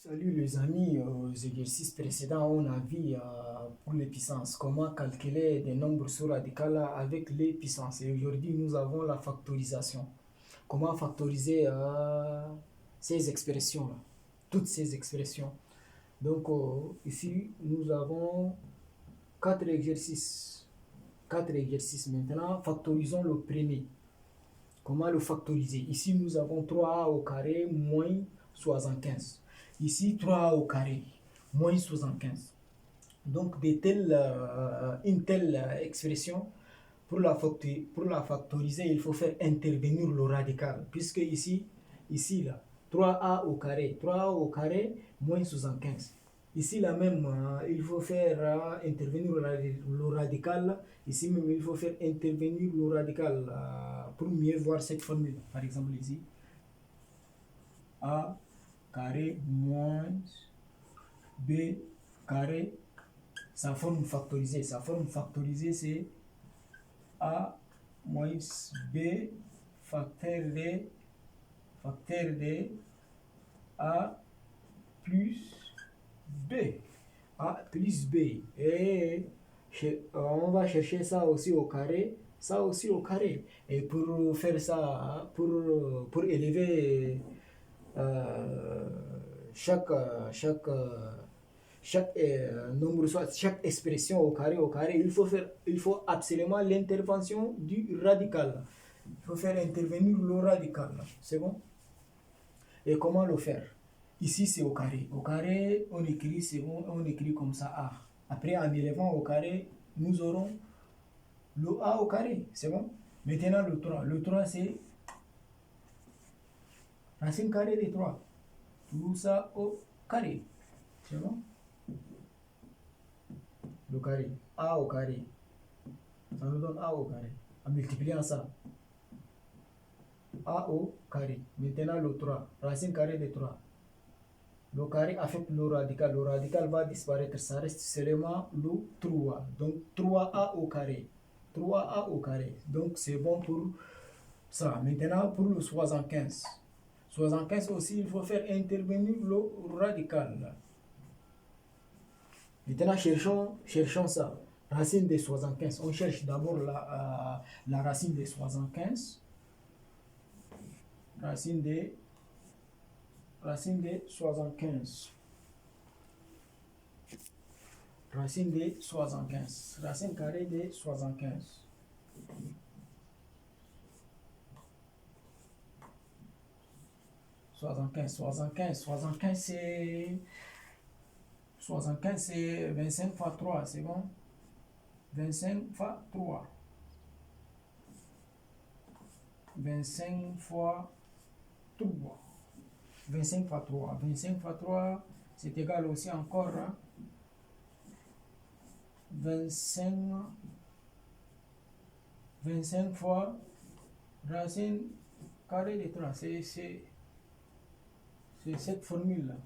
Salut les amis, aux exercices précédents, on a vu pour les puissances comment calculer des nombres sous-radicaux avec les puissances. Et aujourd'hui, nous avons la factorisation. Comment factoriser ces expressions-là, toutes ces expressions. Donc ici, nous avons quatre exercices. Quatre exercices maintenant. Factorisons le premier. Comment le factoriser? Ici, nous avons 3a au carré moins 75. Ici, 3a au carré moins 75. Donc, une telle expression, pour la factoriser, il faut faire intervenir le radical. Puisque ici là, 3a au carré, 3a au carré moins 75. Ici, là même, il faut faire intervenir le radical. Ici même, il faut faire intervenir le radical pour mieux voir cette formule. Par exemple, ici, a carré moins b carré, sa forme factorisée. Sa forme factorisée, c'est a moins b facteur de a plus b. A plus b. Et on va chercher ça aussi au carré, ça aussi au carré. Et pour faire ça, pour élever chaque, chaque, nombre, soit chaque expression au carré, il faut absolument l'intervention du radical. Il faut faire intervenir le radical. C'est bon? Et comment le faire? Ici, c'est au carré. Au carré, on écrit, c'est bon, on écrit comme ça A. Après, en élevant au carré, nous aurons le A au carré. C'est bon? Maintenant, le 3. Le 3, c'est racine carrée de 3. Tout ça au carré. C'est bon? Le carré. A au carré. Ça nous donne A au carré. En multipliant ça. A au carré. Maintenant, le 3. Racine carrée de 3. Le carré affecte le radical. Le radical va disparaître. Ça reste seulement le 3. Donc 3a au carré. 3a au carré. Donc c'est bon pour ça. Maintenant pour le 75. 75 aussi, il faut faire intervenir le radical. Maintenant cherchons ça. Racine de 75. On cherche d'abord la racine de 75. Racine de 75. Racine de 75. Racine carrée de 75. Soixante-quinze, c'est 25 fois 3, c'est bon? 25 fois 3. 25 fois 3. 25 fois 3. 25 fois 3, c'est égal aussi encore à 25 fois racine carrée de 3. C'est cette formule-là.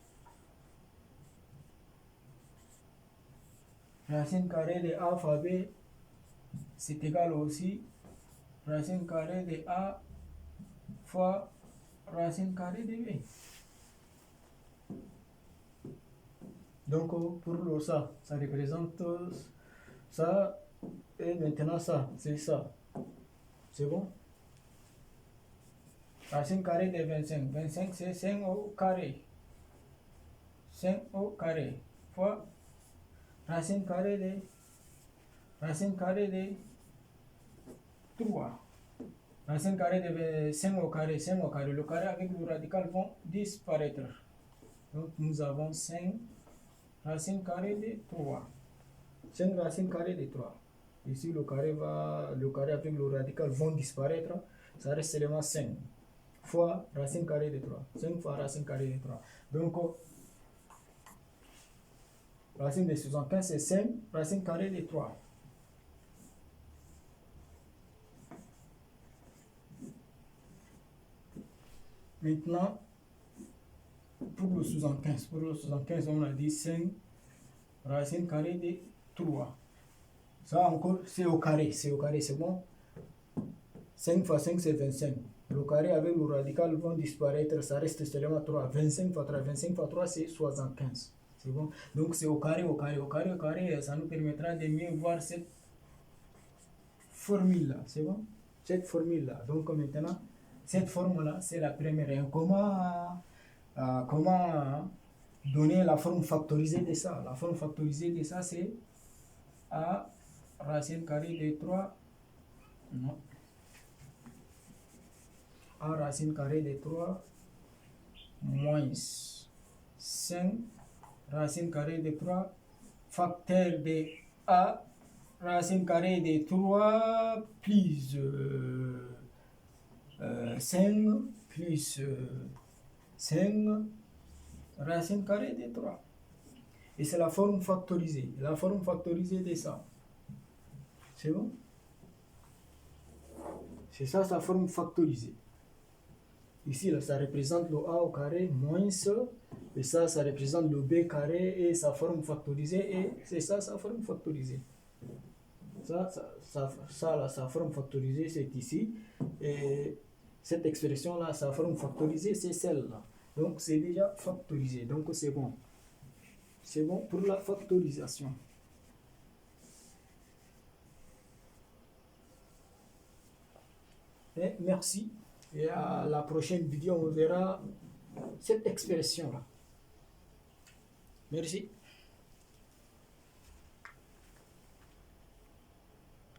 Racine carrée de A fois B, c'est égal aussi racine carrée de A fois racine carrée de B. Donc pour le ça représente ça, et maintenant ça, c'est ça. C'est bon? Racine carrée de 25. 25 c'est 5 au carré. 5 au carré fois racine carrée de 3. Racine carrée de 5 au carré, 5 au carré. Le carré avec le radical vont disparaître. Donc nous avons 5 racine carrée de 3. 5 racine carrée de 3. Ici le carré avec le radical vont disparaître. Ça reste seulement 5 fois racine carrée de 3. 5 fois racine carrée de 3. Donc racine de 75 c'est 5 racine carrée de 3. Maintenant, pour le 75, on a dit 5 racine carrée de 3. Ça encore, c'est au carré, c'est bon? 5 fois 5, c'est 25. Le carré avec le radical vont disparaître, ça reste seulement 3. 25 fois 3, 25 fois 3, c'est 75. C'est bon? Donc c'est au carré, au carré, au carré, au carré. Ça nous permettra de mieux voir cette formule-là. C'est bon? Cette formule-là. Donc maintenant, cette forme-là, c'est la première. Et comment donner la forme factorisée de ça? La forme factorisée de ça, c'est A racine carrée de 3. Non. A racine carrée de 3 moins 5 racine carrée de 3 facteur de A racine carrée de 3 plus 5 plus 5 racine carrée de 3. Et c'est la forme factorisée. La forme factorisée de ça. C'est bon? C'est ça, sa forme factorisée. Ici, là, ça représente le A au carré moins et ça représente le B carré et sa forme factorisée, et c'est ça, sa forme factorisée. Ça, là, sa forme factorisée, c'est ici. Et cette expression-là, sa forme factorisée, c'est celle-là. Donc, c'est déjà factorisé. Donc, c'est bon. C'est bon pour la factorisation. Et merci. Et à la prochaine vidéo, on verra cette expression-là. Merci.